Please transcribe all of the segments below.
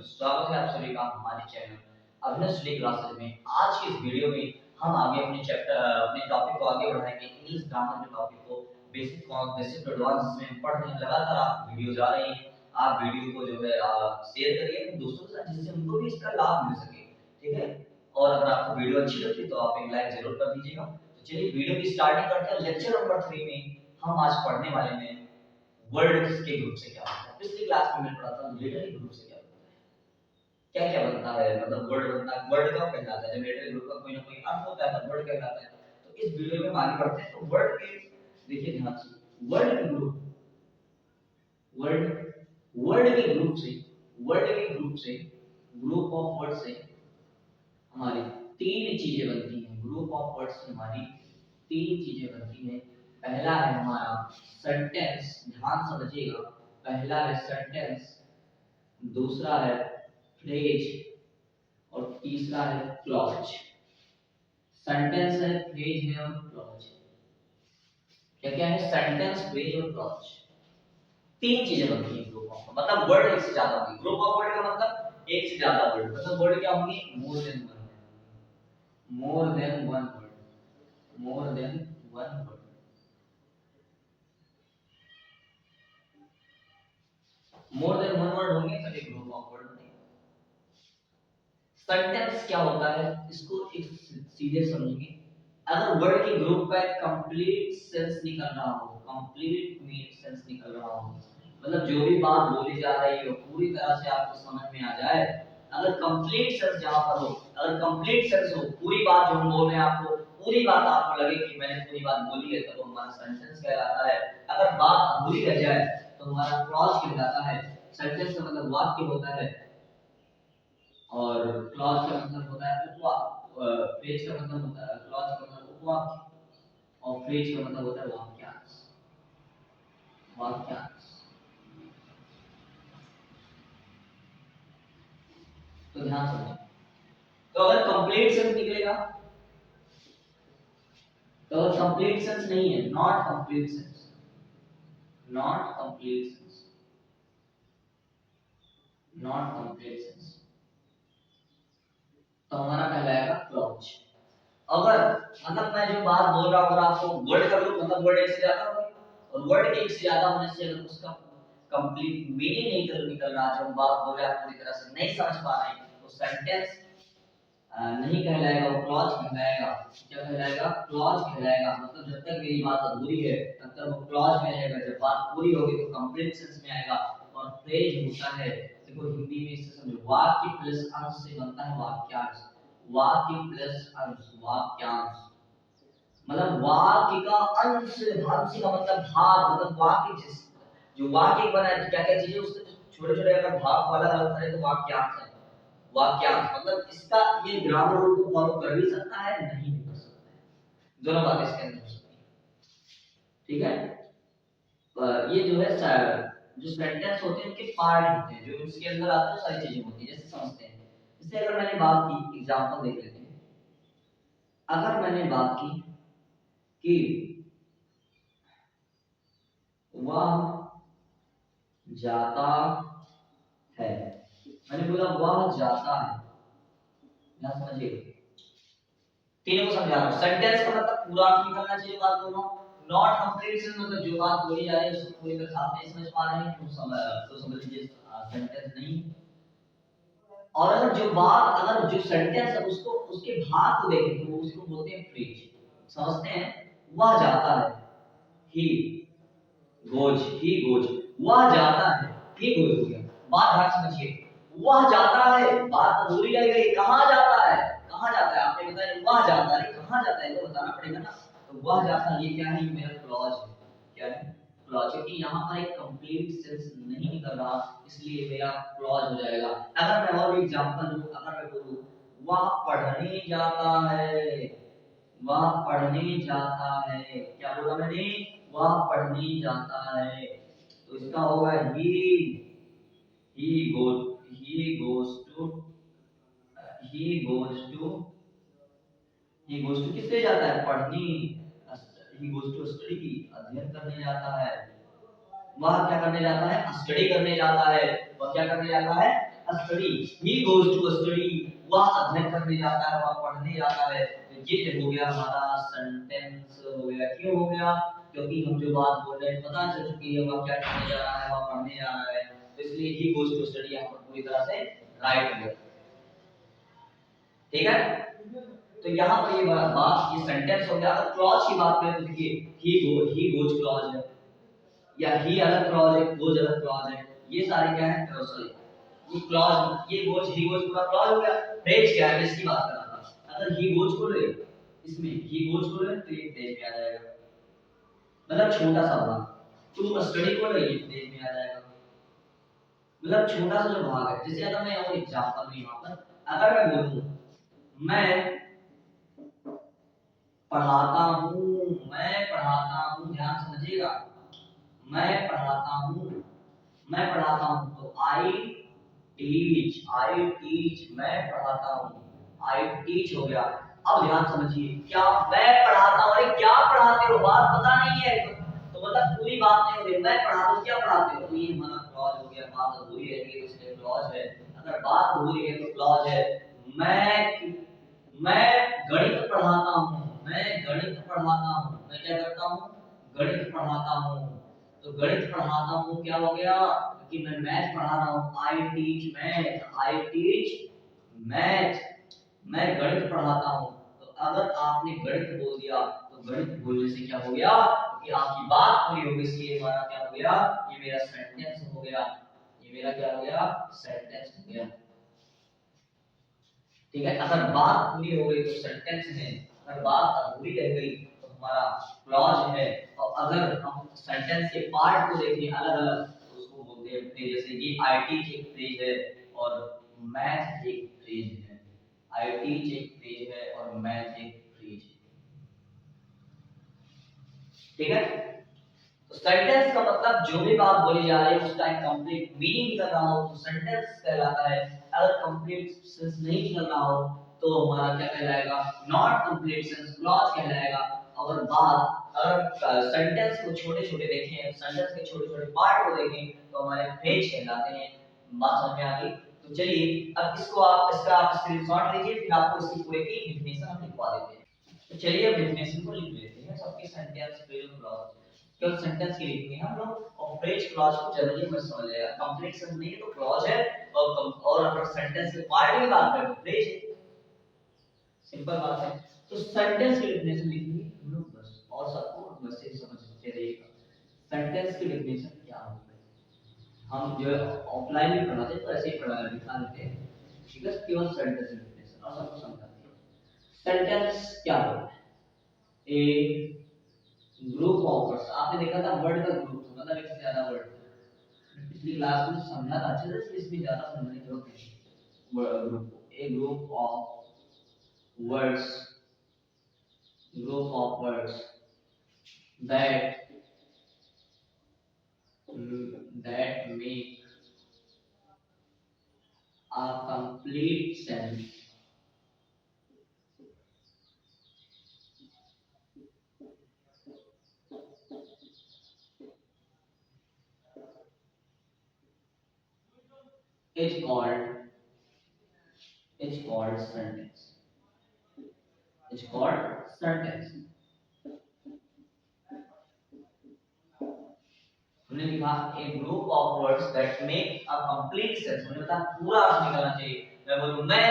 स्वागत है आप सभी का हमारे चैनल अभिनव स्टडी क्लासेस में। आज की इस वीडियो में हम आगे अपने टॉपिक को आगे बढ़ाएंगे। इंग्लिश ग्रामर के टॉपिक को बेसिक टू एडवांस में पढ़ रहे हैं। लगातार आप वीडियो जा रहे हैं, आप वीडियो को जो है शेयर करिए अपने दोस्तों के साथ, जिससे उनको भी इसका लाभ मिल सके। ठीक है, और अगर आपको वीडियो अच्छी लगती तो आप एक लाइक जरूर कर दीजिएगा। तो चलिए वीडियो की स्टार्टिंग करते हैं। लेक्चर नंबर 3 में हम आज पढ़ने वाले हैं वर्ड के ग्रुप से क्या होता है। पिछली क्लास में मैं पढ़ा था लेटर के ग्रुप से क्या होता है, क्या क्या बनता है, मतलब वर्ड बनता है, वर्ड कब कहलाता है। जब लेटर ग्रुप का कोई ना कोई अर्थ होता है तब वर्ड कहलाता है। तो इस वीडियो में हम आगे बढ़ते हैं। तो वर्ड के देखिए ध्यान से, वर्ड के ग्रुप, वर्ड वर्ड के ग्रुप से, वर्ड के ग्रुप से, ग्रुप ऑफ वर्ड से हमारी तीन चीजें बनती हैं। ग्रुप ऑफ वर्ड से हमारी तीन चीजें बनती हैं। पहला है हमारा सेंटेंस, ध्यान समझिएगा। पहला है सेंटेंस, दूसरा है फ्रेज और तीसरा है क्लॉज। सेंटेंस है, फ्रेज है और क्लॉज। क्या क्या है? सेंटेंस, फ्रेज और क्लॉज। तीन चीजें बनती हैं ग्रुप ऑफ, मतलब वर्ड एक से ज्यादा होंगे। ग्रुप ऑफ वर्ड का मतलब एक से ज्यादा वर्ड, मतलब वर्ड क्या होंगे? More than one, more than one word, more than one word. More than one word होंगे तभी ग्रुप ऑफ वर्ड बनेगा। सेंटेंस क्या होता है, इसको एक सीधे समझेंगे। अगर वर्ड के ग्रुप का एक कंप्लीट सेंस निकल रहा हो, कंप्लीट सेंस निकल रहा हो, मतलब जो भी बात बोली जा रही हो पूरी तरह से आपको समझ में आ जाए। अगर कंप्लीट सेंस जहां पर हो, अगर कंप्लीट सेंस हो, पूरी बात जो हम बोल रहे हैं आपको पूरी बात आपको लगे कि मैंने पूरी बात बोली है, तब तो हमारा सेंटेंस कहलाता है। अगर बात अधूरी रह जाए तो हमारा क्लॉज कहलाता है। सेंटेंस का मतलब वाक्य होता है और क्लॉज का मतलब होता है उपवाक्य। फ्रेज का मतलब होता है, क्लॉज का मतलब उपवाक्य और फ्रेज का मतलब होता है वाक्यांश, वाक्यांश। तो ध्यान समझो। तो अगर कंप्लीट सेंस निकलेगा, तो अगर कंप्लीट सेंस नहीं है, not complete sense, not complete sense, not complete sense, तो हमारा कहलाएगा क्लॉज। अगर मतलब मैं जो बात बोल रहा हूं आपको वर्ड का ग्रुप, मतलब वर्ड एक से ज्यादा होगा और वर्ड एक से ज्यादा होने से अगर उसका कंप्लीट मीनिंग नहीं निकल रहा, जो हम बात बोल रहे हैं पूरी तरह से नहीं समझ पा रहे हैं, तो सेंटेंस नहीं कहलाएगा, वो क्लॉज कहलाएगा। क्या कहलाएगा? क्लॉज कहलाएगा। मतलब जब तक मेरी बात अधूरी है तब तक वो क्लॉज में रहेगा, जब बात पूरी होगी तो कंप्लीट सेंस में आएगा। और फ्रेज होता है, देखो हिंदी में इसे समझो, वाक्य प्लस अंश से बनता है वाक्यांश। वाक्य प्लस अंश, वाक्यांश मतलब वाक्य का अंश, अंश का मतलब भाग, मतलब वाक्य जिस जो वाक्य बना है, क्या क्या चीजें उसके छोटे छोटे अगर भाग वाला अलग करे तो वाक्यांश है। वाक्यांश मतलब इसका ये ग्रामर रूल को फॉलो कर भी सकता है, नहीं भी कर सकता है, दोनों बातें इसके अंदर हो सकती है। ठीक है, ये जो है जो सेंटेंस होते हैं उनके पार्ट होते हैं, जो इसके अंदर आते हैं सारी चीजें होती है, जैसे समझते हैं। जैसे अगर मैंने बात की, एग्जांपल देख लेते हैं। अगर मैंने बात की कि वह जाता है, मैंने बोला वह जाता है, ना समझिए, तीनों को समझा रहा हूं। सेंटेंस का मतलब पूरा अर्थ निकलना चाहिए बात बोल रहा हूं। नॉट कंप्लीट सेंस मतलब जो बात बोली जा रही है उसको पूरी तरह आप नहीं समझ पा रहे हैं, तो समझ लीजिए सेंटेंस नहीं। और अगर जो बात, अगर जो सेंटेंस है उसको उसके भाग को देखें तो उसको बोलते हैं फ्रेज। समझते हैं? वह जाता है, ही गोज, ही गोज, वह जाता है, ही गोज हो गया। बात ध्यान समझिए, वह जाता है, बात अधूरी रह गई। कहां जाता है, कहां जाता है आपने बताया, वह जाता है, कहां जाता है तो बताना पड़ेगा ना। तो वह जाता है, ये क्या है? मेरा क्लॉज है। क्या है? क्लॉज, क्योंकि यहाँ पर एक कंप्लीट सेंस नहीं निकल रहा, इसलिए मेरा क्लॉज हो जाएगा। अगर मैं और एग्जांपल दूं, अगर मैं बोलूं वह पढ़ने जाता है, वह पढ़ने जाता है, क्या बोला मैंने? वह पढ़ने जाता है, तो इसका होगा he goes, he goes to, he goes to, he goes to किससे जाता है? पढ़ने, he goes to study, अध्ययन करने जाता है। वह क्या करने जाता है? स्टडी करने जाता है। वह क्या करने जाता है? Study, he goes to study, वह अध्ययन करने जाता है, वह पढ़ने जाता है। तो ये हो गया हमारा सेंटेंस हो गया। क्यों हो गया? क्योंकि हम जो बात बोल रहे हैं पता चल चुकी है, वह क्या करने जा रहा है, वह पढ़ने जा रहा है। तो इसलिए ही गोज टू स्टडी यहाँ पर पूरी तरह से राइट हो गया। ठीक है, तो यहाँ पर ये बात, ये सेंटेंस हो गया। अगर क्लॉज की बात करें तो देखिए ही गोज क्लॉज है, या ही अलग क्लॉज है, गोज अलग क्लॉज है। ये सारे क्या है? सॉरी, ये क्लॉज, ये गोज, ही गोज पूरा क्लॉज हो गया। फ्रेज क्या है इसकी बात कर रहा था। अगर ही गोज को ले, इसमें ही गोज को ले तो ये फ्रेज में आ जाएगा, मतलब छोटा सा भाग। टू स्टडी को ले, ये फ्रेज में आ जाएगा, मतलब छोटा सा जो भाग है। जैसे अगर मैं और एग्जांपल में यहाँ पर अगर मैं बोलूं मैं पढ़ाता हूँ, मैं पढ़ाता हूँ, ध्यान समझिएगा, मैं पढ़ाता हूँ, मैं पढ़ाता हूँ, तो आई टीच, मैं पढ़ाता हूँ, आई टीच हो गया। अब ध्यान समझिए, क्या मैं पढ़ाता हूँ, अरे क्या पढ़ाते हो, बात पता नहीं है तो मतलब पूरी बात नहीं हो रही, मैं पढ़ाता हूँ, क्या पढ़ाते हो, तो ये हमारा क्लॉज हो गया। बात अधूरी रह गई तो इसलिए क्लॉज है। अगर बात अधूरी है तो क्लॉज है। मैं गणित पढ़ाता हूँ, मैं गणित पढ़ाता हूँ, मैं क्या करता हूँ, गणित पढ़ाता हूँ। तो गणित पढ़ाता हूँ क्या हो गया कि मैं मैथ पढ़ा रहा हूँ, I teach math, I teach math, मैं गणित पढ़ाता हूँ। तो अगर आपने गणित बोल दिया तो गणित बोलने से क्या हो गया कि आपकी बात पूरी हो गई। इसलिए हमारा क्या हो गया, ये मेरा सेंटेंस हो गया, ये मेरा क्या हो गया, सेंटेंस हो गया। ठीक है, अगर बात पूरी हो गई तो सेंटेंस है, अगर बात अधूरी रह गई तो हमारा क्लॉज है। और अगर हम सेंटेंस के पार्ट को देखें अलग अलग तो उसको बोलते हैं फ्रेज। जैसे ये आई टीच एक फ्रेज है और मैथ एक फ्रेज है, आई टीच एक फ्रेज है और मैथ एक फ्रेज है। ठीक है, तो सेंटेंस का मतलब जो भी बात बोली जा रही है उसका एक कंप्लीट मीनिंग निकल रहा हो तो सेंटेंस कहलाता है। अगर कंप्लीट सेंस नहीं निकल रहा हो तो हमारा क्या कहलाएगा, नॉट कंप्लीट सेंस, क्लॉज कहलाएगा। अगर बात, अगर सेंटेंस को छोटे छोटे देखें, सेंटेंस के छोटे छोटे पार्ट को देखें तो हमारे फ्रेज कहलाते हैं। बात समझ में आ गई? तो चलिए अब इसको आप, इसका आप स्क्रीनशॉट लीजिए, फिर आपको इसकी पूरे की डेफिनेशन हम लिखवा देते हैं। तो चलिए अब डेफिनेशन को लिख लेते हैं सबके सेंटेंस, फ्रेज और क्लॉज। केवल सेंटेंस की लिखनी है हम लोग, और फ्रेज क्लॉज को जनरली मत समझ लेगा। कंप्लीट सेंस नहीं है तो क्लॉज है, और अगर सेंटेंस के पार्ट की बात करें तो फ्रेज है। सिंपल बात है। तो सेंटेंस की डेफिनेशन लिखनी है हम लोग बस, और सबको बस से समझते रहिएगा सेंटेंस की डेफिनेशन क्या होती है। हम जो ऑफलाइन में पढ़ाते हैं तो ऐसे ही पढ़ा दिखा देते हैं, ठीक है, केवल सेंटेंस की डेफिनेशन और सबको समझाते हैं। सेंटेंस क्या होता है? ए ग्रुप ऑफ वर्ड्स, आपने देखा था वर्ड का ग्रुप, मतलब एक से ज्यादा वर्ड। पिछली क्लास में समझा था अच्छे से, इसमें ज्यादा समझने की जरूरत नहीं। Group, A group of words, group of words that that make a complete sense is called sentence, is called sentence। हमने लिखा a group of words that make a complete sense, हमने बताया पूरा अर्थ निकलना चाहिए। मैं बोलूं मैं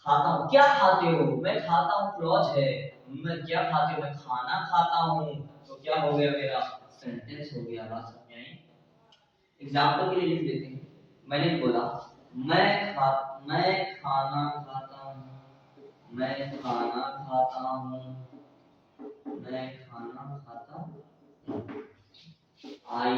खाता हूँ, क्या खाते हो, मैं खाता हूँ क्लॉज है। मैं क्या खाते हो, मैं खाना खाता हूँ, तो क्या हो गया, मेरा सेंटेंस हो गया। बात समझ में आई? एग्जाम्पल के लिए लिख देते हैं। मैंने बोला मैं खाना खाता हूँ, मैं खाना खाता हूँ, मैं खाना खाता हूँ। आई